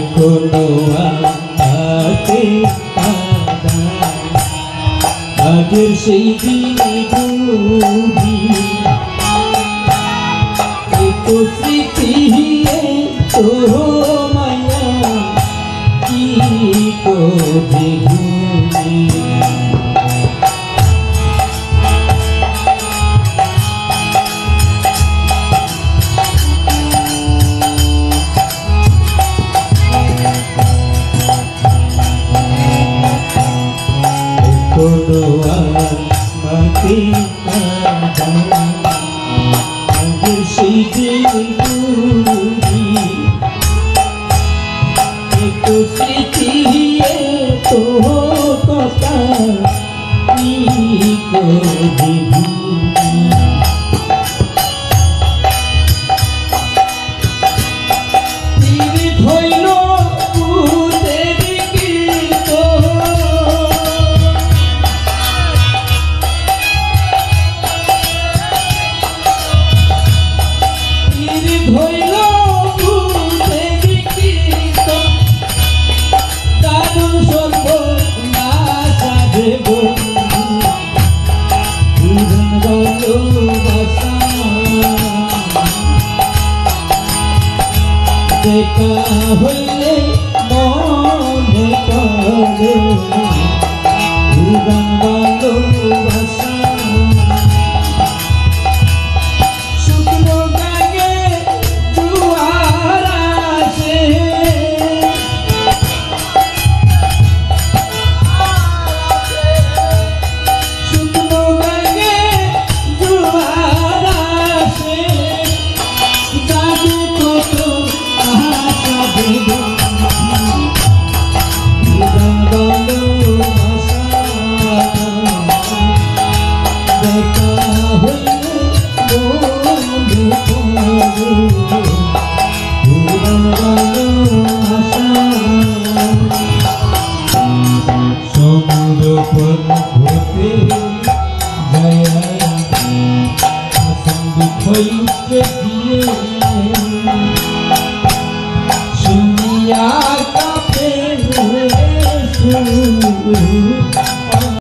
এখনো আমাকে আগের সেই দিনগুলি তো স্মৃতি তো মায়া কি করে ভুলি আগের সেই দিনগুলি তো স্মৃতি তো কথা কি করে ভুলি দেখা হইলে মনে পড়ে উড়ান ভালোবাসা শুকনো গায়ে জোয়ার আসে শুকনো গায়ে জোয়ার আসে জাগে কত শুনিয়া কাপে